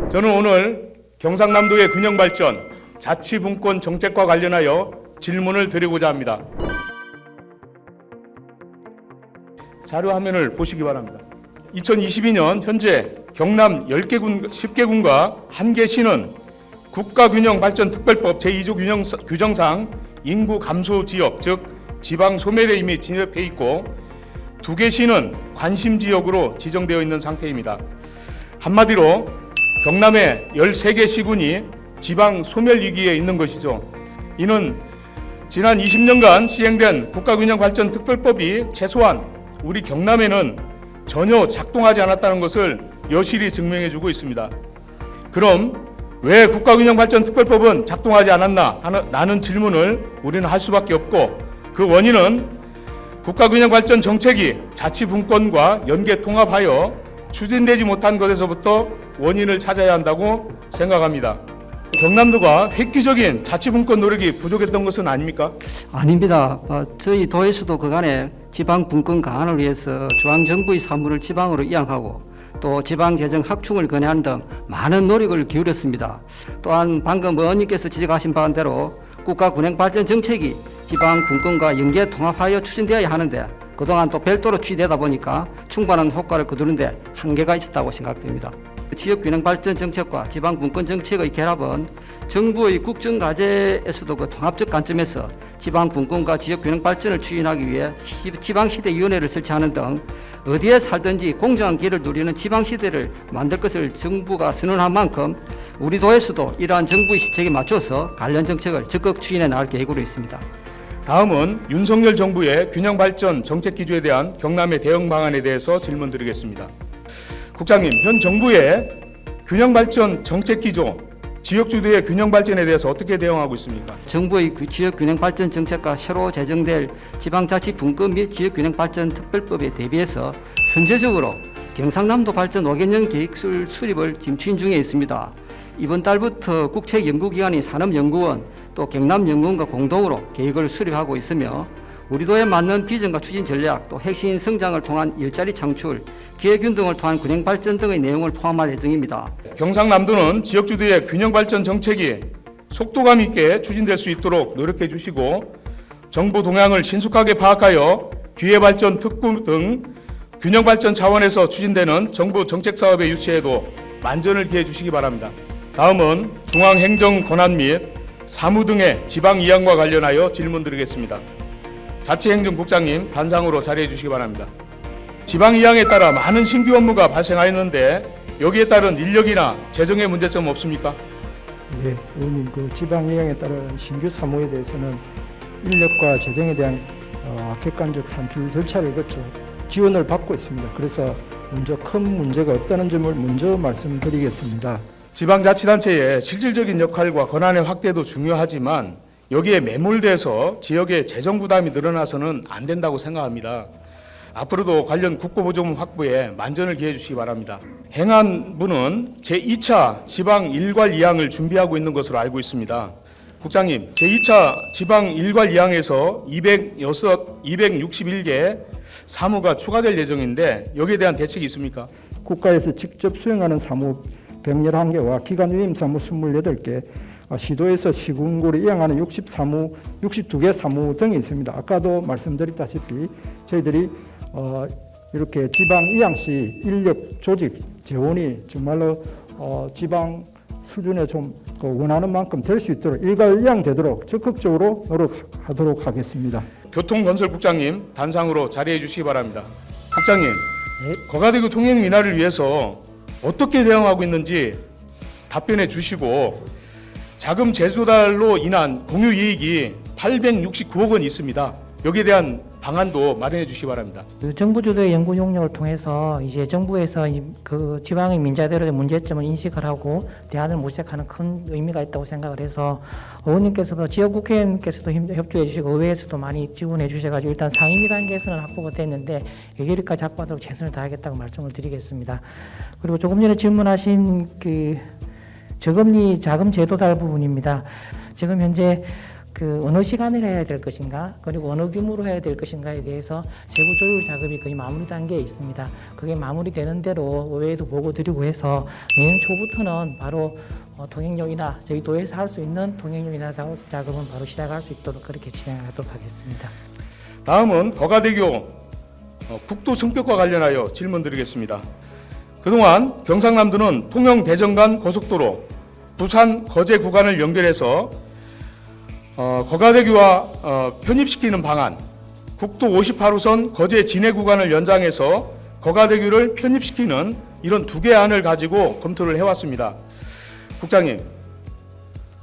저는 오늘 경상남도의 균형발전, 자치분권 정책과 관련하여 질문을 드리고자 합니다. 자료 화면을 보시기 바랍니다. 2022년 현재 경남 10개 군과 1개 시는 국가균형발전특별법 제2조 규정상 인구 감소 지역, 즉 지방 소멸에 이미 진입해 있고 2개 시는 관심 지역으로 지정되어 있는 상태입니다. 한마디로 경남의 13개 시군이 지방 소멸 위기에 있는 것이죠. 이는 지난 20년간 시행된 국가균형발전특별법이 최소한 우리 경남에는 전혀 작동하지 않았다는 것을 여실히 증명해주고 있습니다. 그럼 왜 국가균형발전특별법은 작동하지 않았나 라는 질문을 우리는 할 수밖에 없고, 그 원인은 국가균형발전 정책이 자치분권과 연계 통합하여 추진되지 못한 것에서부터 원인을 찾아야 한다고 생각합니다. 경남도가 획기적인 자치분권 노력이 부족했던 것은 아닙니까? 아닙니다. 저희 도에서도 그간에 지방 분권 강화를 위해서 중앙정부의 사무를 지방으로 이양하고 또 지방재정 확충을 건의하는 등 많은 노력을 기울였습니다. 또한 방금 의원님께서 지적하신 바한 대로 국가균형발전 정책이 지방 분권과 연계 통합하여 추진되어야 하는데 그동안 또 별도로 취재되다 보니까 충분한 효과를 거두는 데 한계가 있었다고 생각됩니다. 지역균형발전 정책과 지방분권 정책의 결합은 정부의 국정과제에서도 그 통합적 관점에서 지방분권과 지역균형발전을 추진하기 위해 지방시대위원회를 설치하는 등 어디에 살든지 공정한 길을 누리는 지방시대를 만들 것을 정부가 선언한 만큼 우리 도에서도 이러한 정부의 시책에 맞춰서 관련 정책을 적극 추진해 나갈 계획으로 있습니다. 다음은 윤석열 정부의 균형발전 정책 기조에 대한 경남의 대응 방안에 대해서 질문드리겠습니다. 국장님, 현 정부의 균형발전 정책 기조, 지역주도의 균형발전에 대해서 어떻게 대응하고 있습니까? 정부의 지역균형발전 정책과 새로 제정될 지방자치분권 및 지역균형발전특별법에 대비해서 선제적으로 경상남도 발전 5개년 계획술 수립을 지금 추진 중에 있습니다. 이번 달부터 국책연구기관인 산업연구원 또 경남연구원과 공동으로 계획을 수립하고 있으며 우리 도에 맞는 비전과 추진 전략 또 핵심 성장을 통한 일자리 창출, 기회균 등을 통한 균형발전 등의 내용을 포함할 예정입니다. 경상남도는 지역주도의 균형발전 정책이 속도감 있게 추진될 수 있도록 노력해 주시고 정부 동향을 신속하게 파악하여 기회발전 특구 등 균형발전 차원에서 추진되는 정부 정책사업의 유치에도 만전을 기해 주시기 바랍니다. 다음은 중앙행정권한 및 사무 등의 지방 이양과 관련하여 질문드리겠습니다. 자치행정국장님 단상으로 자리해 주시기 바랍니다. 지방 이양에 따라 많은 신규 업무가 발생하였는데 여기에 따른 인력이나 재정의 문제점 없습니까? 네, 의원님 그 지방 이양에 따른 신규 사무에 대해서는 인력과 재정에 대한 객관적 산출 절차를 거쳐 지원을 받고 있습니다. 그래서 먼저 큰 문제가 없다는 점을 먼저 말씀드리겠습니다. 지방자치단체의 실질적인 역할과 권한의 확대도 중요하지만 여기에 매몰돼서 지역의 재정 부담이 늘어나서는 안 된다고 생각합니다. 앞으로도 관련 국고보조금 확보에 만전을 기해 주시기 바랍니다. 행안부는 제2차 지방 일괄 이양을 준비하고 있는 것으로 알고 있습니다. 국장님, 제2차 지방 일괄 이양에서 261개 사무가 추가될 예정인데 여기에 대한 대책이 있습니까? 국가에서 직접 수행하는 사무 111개와 기관 위임 사무 28개, 시도에서 시군구를 이양하는 62개 사무 등이 있습니다. 아까도 말씀드렸다시피 저희들이 이렇게 지방 이양 시 인력 조직 재원이 정말로 지방 수준에 좀 원하는 만큼 될 수 있도록 일괄 이양되도록 적극적으로 노력하도록 하겠습니다. 교통건설국장님 단상으로 자리해 주시기 바랍니다. 국장님, 거가대교 통행 인하를 위해서 어떻게 대응하고 있는지 답변해 주시고 자금 재조달로 인한 공유이익이 869억 원이 있습니다. 여기에 대한 방안도 마련해 주시기 바랍니다. 정부 주도의 연구 용역을 통해서 이제 정부에서 그 지방의 민자들의 문제점을 인식을 하고 대안을 모색하는 큰 의미가 있다고 생각을 해서 의원님께서도 지역 국회의원님께서도 협조해 주시고 의회에서도 많이 지원해 주셔가지고 일단 상임위 단계에서는 확보가 됐는데 여기까지 확보하도록 최선을 다하겠다고 말씀을 드리겠습니다. 그리고 조금 전에 질문하신 그 저금리 자금 제도달 부분입니다. 지금 현재 그 어느 시간을 해야 될 것인가, 그리고 어느 규모로 해야 될 것인가에 대해서 세부 조율 작업이 거의 마무리 단계에 있습니다. 그게 마무리되는 대로 의회에도 보고 드리고 해서 내년 초부터는 바로 통행료이나 저희 도에서 할 수 있는 통행료이나 작업은 바로 시작할 수 있도록 그렇게 진행하도록 하겠습니다. 다음은 거가대교 국도 성격과 관련하여 질문드리겠습니다. 그동안 경상남도는 통영 대전간 고속도로 부산 거제 구간을 연결해서 거가대교와 편입시키는 방안, 국도 58호선 거제 진해 구간을 연장해서 거가대교를 편입시키는 이런 두 개의 안을 가지고 검토를 해왔습니다. 국장님,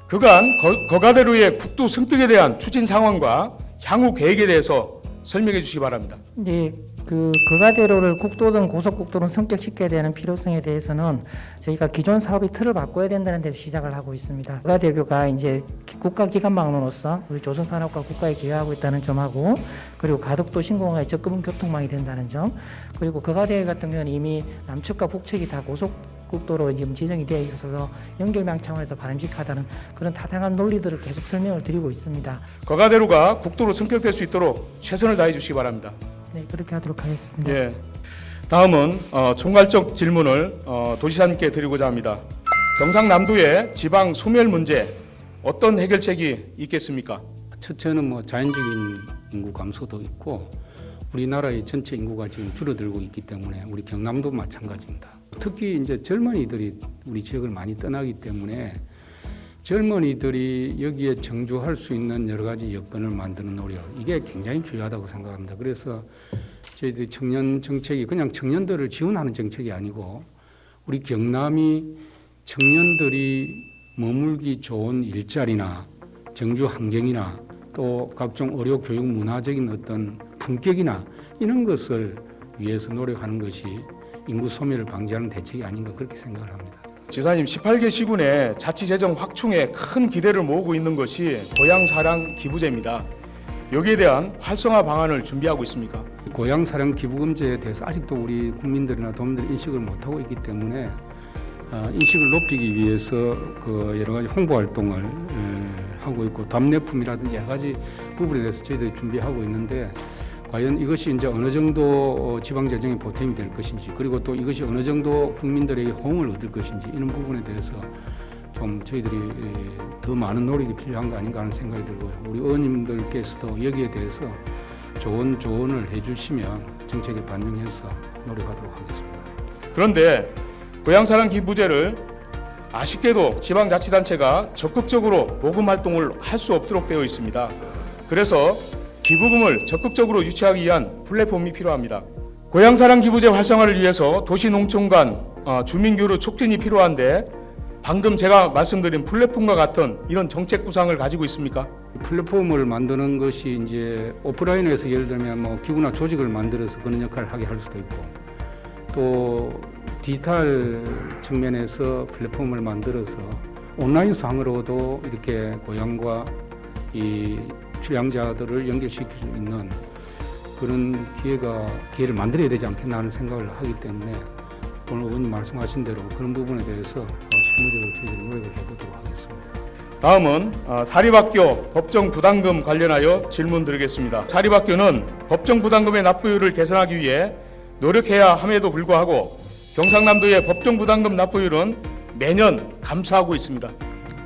그간 거가대로의 국도 승득에 대한 추진 상황과 향후 계획에 대해서 설명해 주시기 바랍니다. 이제 그 거가대로를 국도든 고속국도로 성격시켜야 되는 필요성에 대해서는 저희가 기존 사업의 틀을 바꿔야 된다는 데서 시작을 하고 있습니다. 거가대교가 이제 국가기관망으로서 우리 조선산업과 국가에 기여하고 있다는 점하고, 그리고 가덕도 신공항의 적금 교통망이 된다는 점, 그리고 거가대교 같은 경우는 이미 남측과 북측이 다 고속국도로 지금 지정이 되어 있어서 연결망 차원에서 바람직하다는 그런 타당한 논리들을 계속 설명을 드리고 있습니다. 거가대로가 국도로 승격될 수 있도록 최선을 다해 주시기 바랍니다. 네, 그렇게 하도록 하겠습니다. 예. 다음은 총괄적 질문을 도지사님께 드리고자 합니다. 경상남도의 지방 소멸 문제 어떤 해결책이 있겠습니까? 첫째는 뭐 자연적인 인구 감소도 있고 우리나라의 전체 인구가 지금 줄어들고 있기 때문에 우리 경남도 마찬가지입니다. 특히 이제 젊은이들이 우리 지역을 많이 떠나기 때문에 젊은이들이 여기에 정주할 수 있는 여러 가지 여건을 만드는 노력, 이게 굉장히 중요하다고 생각합니다. 그래서 저희들이 청년 정책이 그냥 청년들을 지원하는 정책이 아니고 우리 경남이 청년들이 머물기 좋은 일자리나 정주 환경이나 또 각종 의료 교육 문화적인 어떤 품격이나 이런 것을 위해서 노력하는 것이 인구 소멸을 방지하는 대책이 아닌가 그렇게 생각을 합니다. 지사님, 18개 시군의 자치재정 확충에 큰 기대를 모으고 있는 것이 고향사랑 기부제입니다. 여기에 대한 활성화 방안을 준비하고 있습니까? 고향사랑 기부금제에 대해서 아직도 우리 국민들이나 도민들이 인식을 못하고 있기 때문에 인식을 높이기 위해서 그 여러 가지 홍보 활동을 하고 있고 답례품이라든지 여러 가지 부분에 대해서 저희들이 준비하고 있는데 과연 이것이 이제 어느 정도 지방 재정에 보탬이 될 것인지, 그리고 또 이것이 어느 정도 국민들에게 호응을 얻을 것인지 이런 부분에 대해서 좀 저희들이 더 많은 노력이 필요한 거 아닌가 하는 생각이 들고요. 우리 의원님들께서도 여기에 대해서 좋은 조언을 해주시면 정책에 반영해서 노력하도록 하겠습니다. 그런데 고향사랑 기부제를 아쉽게도 지방자치단체가 적극적으로 모금 활동을 할 수 없도록 되어 있습니다. 그래서 기부금을 적극적으로 유치하기 위한 플랫폼이 필요합니다. 고향사랑 기부제 활성화를 위해서 도시농촌 간 주민교류 촉진이 필요한데 방금 제가 말씀드린 플랫폼과 같은 이런 정책 구상을 가지고 있습니까? 플랫폼을 만드는 것이 이제 오프라인에서 예를 들면 뭐 기구나 조직을 만들어서 그런 역할을 하게 할 수도 있고, 또 디지털 측면에서 플랫폼을 만들어서 온라인 상으로도 이렇게 고향과 이 출향자들을 연결시킬 수 있는 그런 기회를 만들어야 되지 않겠나 하는 생각을 하기 때문에 오늘 의원님 말씀하신 대로 그런 부분에 대해서 실무적으로 저희들이 노력을 해보도록 하겠습니다. 다음은 사립학교 법정 부담금 관련하여 질문 드리겠습니다. 사립학교는 법정 부담금의 납부율을 개선하기 위해 노력해야 함에도 불구하고 경상남도의 법정 부담금 납부율은 매년 감소하고 있습니다.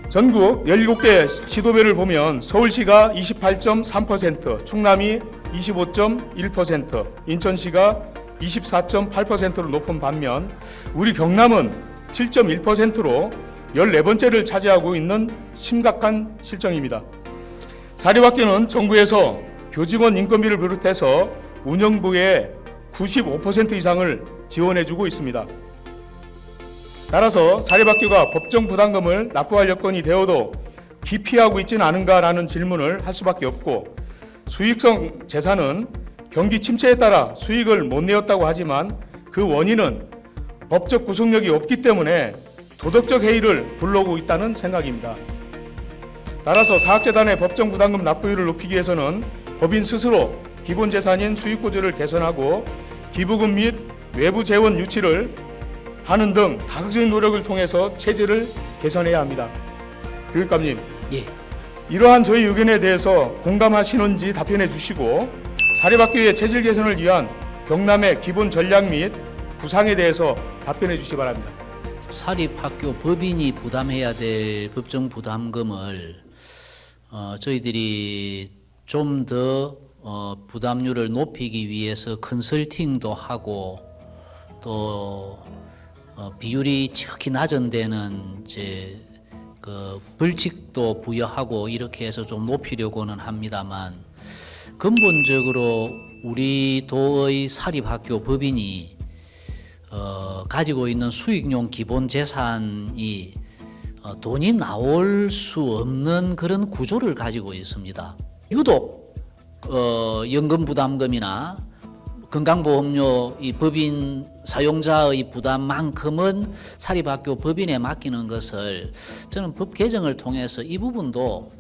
전국 17개 시도별을 보면 서울시가 28.3%, 충남이 25.1%, 인천시가 24.8%로 높은 반면 우리 경남은 7.1%로 14번째를 차지하고 있는 심각한 실정입니다. 사립학교는 정부에서 교직원 인건비를 비롯해서 운영부의 95% 이상을 지원해주고 있습니다. 따라서 사립학교가 법정 부담금을 납부할 여건이 되어도 기피하고 있지는 않은가라는 질문을 할 수밖에 없고, 수익성 재산은 경기 침체에 따라 수익을 못 내었다고 하지만 그 원인은 법적 구속력이 없기 때문에 도덕적 해이를 불러오고 있다는 생각입니다. 따라서 사학재단의 법정 부담금 납부율을 높이기 위해서는 법인 스스로 기본 재산인 수익구조를 개선하고 기부금 및 외부 재원 유치를 하는 등 다각적인 노력을 통해서 체질을 개선해야 합니다. 교육감님, 예. 이러한 저희 의견에 대해서 공감하시는지 답변해 주시고 사립학교의 체질 개선을 위한 경남의 기본 전략 및 구상에 대해서 답변해 주시기 바랍니다. 사립학교 법인이 부담해야 될 법정 부담금을 저희들이 좀 더 부담률을 높이기 위해서 컨설팅도 하고 또 비율이 지극히 낮은 데는 이제 그 벌칙도 부여하고 이렇게 해서 좀 높이려고는 합니다만 근본적으로 우리 도의 사립학교 법인이 가지고 있는 수익용 기본 재산이 돈이 나올 수 없는 그런 구조를 가지고 있습니다. 유독 연금 부담금이나 건강보험료 이 법인 사용자의 부담만큼은 사립학교 법인에 맡기는 것을 저는 법 개정을 통해서 이 부분도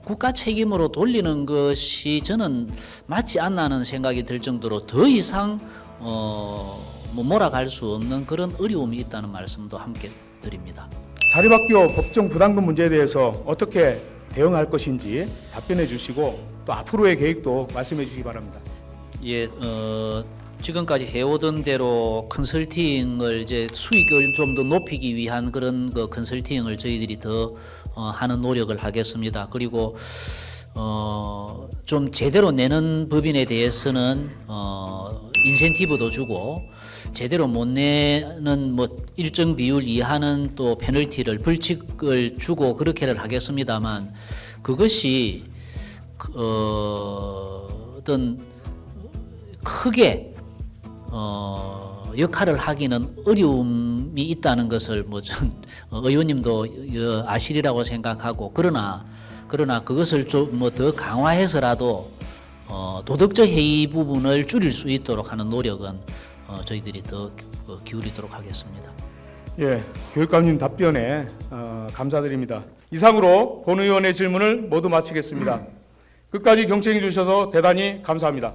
국가 책임으로 돌리는 것이 저는 맞지 않나는 생각이 들 정도로 더 이상 몰아갈 수 없는 그런 어려움이 있다는 말씀도 함께 드립니다. 사립학교 법정 부담금 문제에 대해서 어떻게 대응할 것인지 답변해 주시고 또 앞으로의 계획도 말씀해 주시기 바랍니다. 예, 지금까지 해오던 대로 컨설팅을 이제 수익을 좀 더 높이기 위한 그런 그 컨설팅을 저희들이 더 하는 노력을 하겠습니다. 그리고 좀 제대로 내는 법인에 대해서는 인센티브도 주고 제대로 못 내는 뭐 일정 비율 이하는 또 페널티를 벌칙을 주고 그렇게를 하겠습니다만 그것이 어떤 크게 역할을 하기는 어려움이 있다는 것을 뭐 전 의원님도 아시리라고 생각하고 그러나 그것을 좀 뭐 더 강화해서라도 도덕적 해이 부분을 줄일 수 있도록 하는 노력은 저희들이 더 기울이도록 하겠습니다. 예, 교육감님 답변에 감사드립니다. 이상으로 본 의원의 질문을 모두 마치겠습니다. 끝까지 경청해 주셔서 대단히 감사합니다.